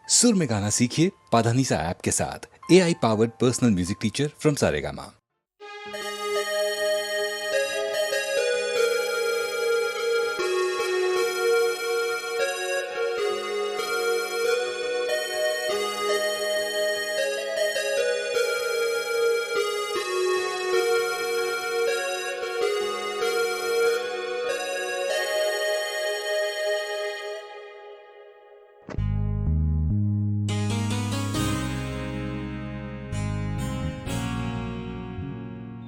सुर में गाना सीखिए पाधानीसा ऐप के साथ। AI powered personal music teacher from Saregama.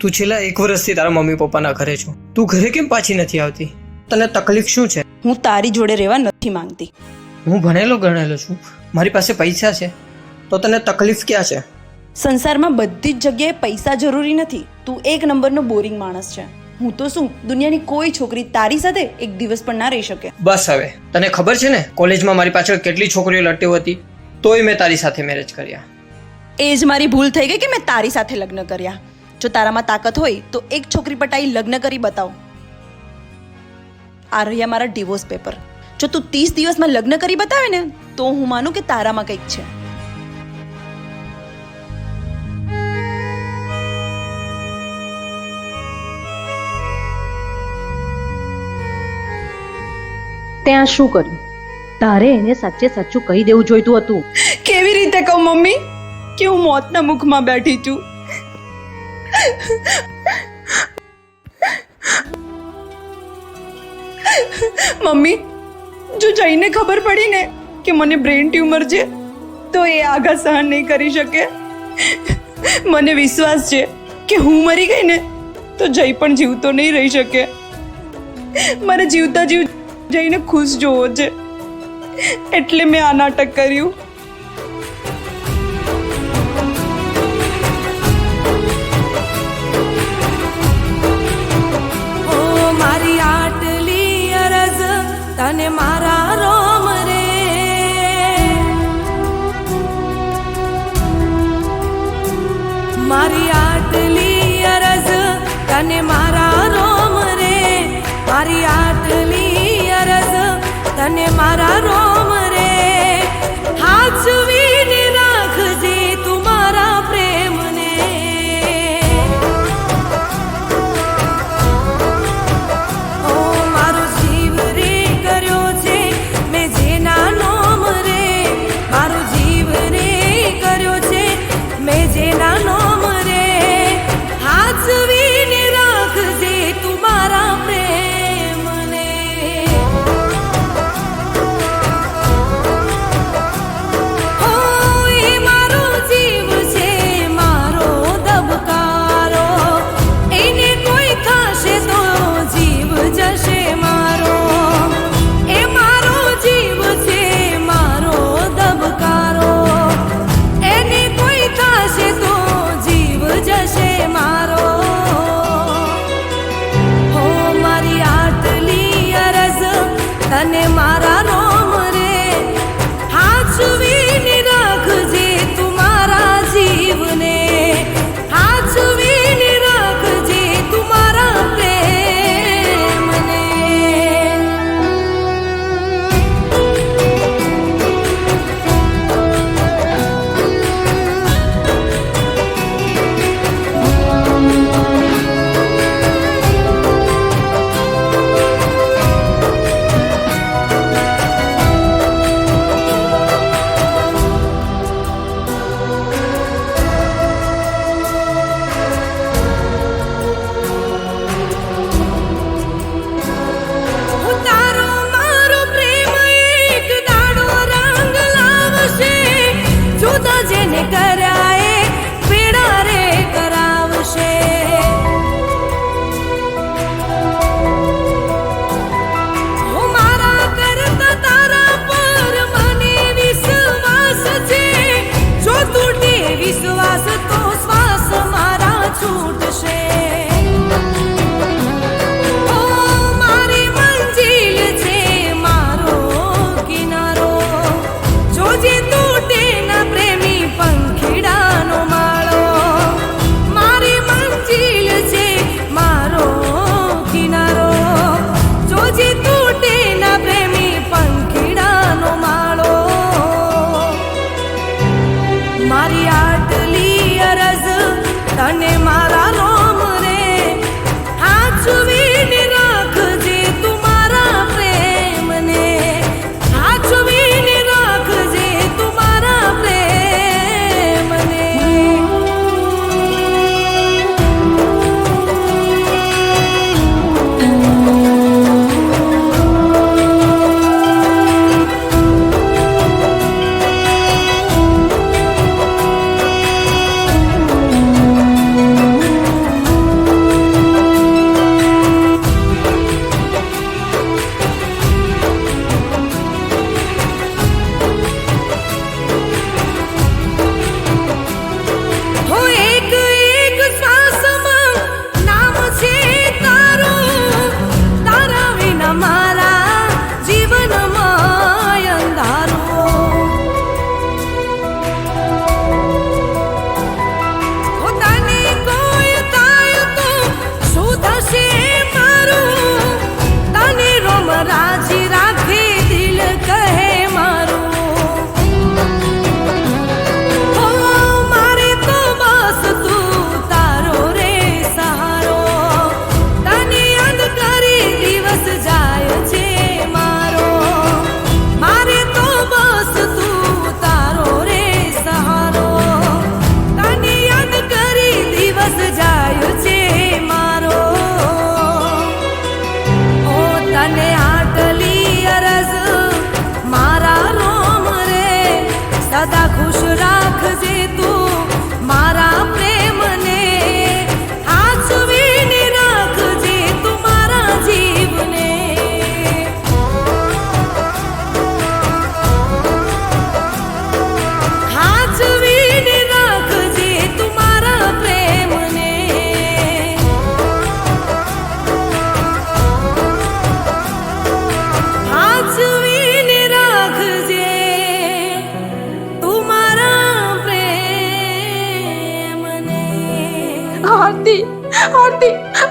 તું છેલ્લા 1 વર્ષથી તારા મમ્મી પપ્પાના ઘરે છો. તું ઘરે કેમ પાછી નથી આવતી? તને તકલીફ શું છે? હું તારી જોડે રહેવા નથી માંગતી. હું ભણેલો ગણેલો છું, મારી પાસે પૈસા છે, તો તને તકલીફ ક્યાં છે? સંસારમાં બધી જ જગ્યાએ પૈસા જરૂરી નથી. તું 1 નંબરનો બોરિંગ માણસ છે. હું તો શું, દુનિયાની કોઈ છોકરી તારી સાથે એક દિવસ પણ ના રહી શકે. બસ હવે, તને ખબર છે ને કોલેજમાં મારી પાછળ કેટલી છોકરીઓ લટ્ટી હતી, તોય મેં તારી સાથે મેરેજ કર્યા. એ જ મારી ભૂલ થઈ ગઈ કે મેં તારી સાથે લગ્ન કર્યા. જો તારામાં તાકાત હોય તો એક છોકરી પટાઈ લગ્ન કરી બતાવ. આ રહ્યા મારા ડિવોર્સ પેપર. જો તું 30 દિવસમાં લગ્ન કરી બતાવે ને તો હું માનું કે તારામાં કંઈક છે. ત્યાં શું કર્યું? તારે એને સાચે સાચું કહી દેવું જોઈતું હતું. કેવી રીતે કહું મમ્મી કે હું મોતના મુખમાં બેઠી છું? મમ્મી, જો જઈને ખબર પડી ને કે મને બ્રેન ટ્યુમર છે તો એ આઘાત સહન નહીં કરી શકે. મને વિશ્વાસ છે કે હું મરી ગઈ ને તો જય પણ જીવતો નહીં રહી શકે. મારે જીવતા જીવ જઈને ખુશ જોવો છે, એટલે મેં આ નાટક કર્યું. તને મારા રોમ રે, મારી આટલી અરજ તને મારા રોમ રે, મારી આટલી અરજ તને મારા રોમ રે. હાચવીને રાખજે તું મારા પ્રેમને.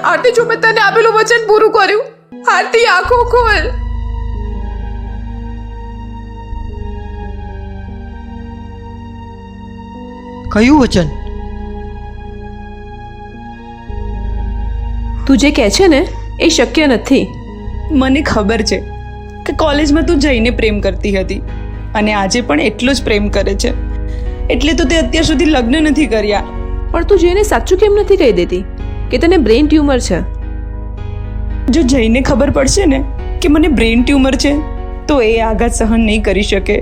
આરતી, જો મેં તને આપેલું વચન પૂરું કર્યું. આરતી, આંખો ખોલ. કયું વચન? તું જે કહે છે ને એ શક્ય નથી. મને ખબર છે કે કોલેજમાં તું જઈને પ્રેમ કરતી હતી અને આજે પણ એટલો જ પ્રેમ કરે છે, એટલે તો તે અત્યાર સુધી લગ્ન નથી કર્યા. પણ તું જઈને સાચું કેમ નથી કહી દેતી કે તને બ્રેઇન ટ્યુમર છે? જો જઈને ખબર પડશે ને કે મને બ્રેન ટ્યુમર છે તો એ આઘાત સહન નહીં કરી શકે,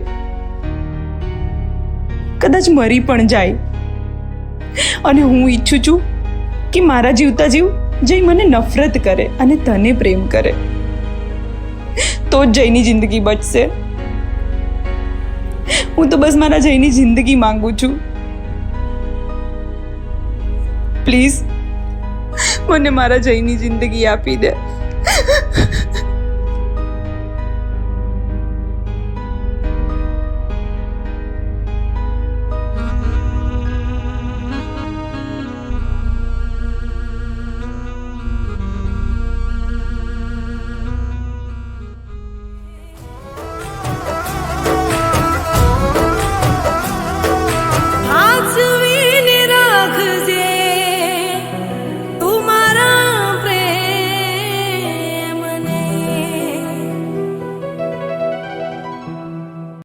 કદાચ મરી પણ જાય. અને હું ઈચ્છું છું કે મારા જીવતા જીવ જય મને નફરત કરે અને તને પ્રેમ કરે, તો જ જયની જિંદગી બચશે. હું તો બસ મારા જયની જિંદગી માંગુ છું. પ્લીઝ મને મારા જયની જિંદગી આપી દે.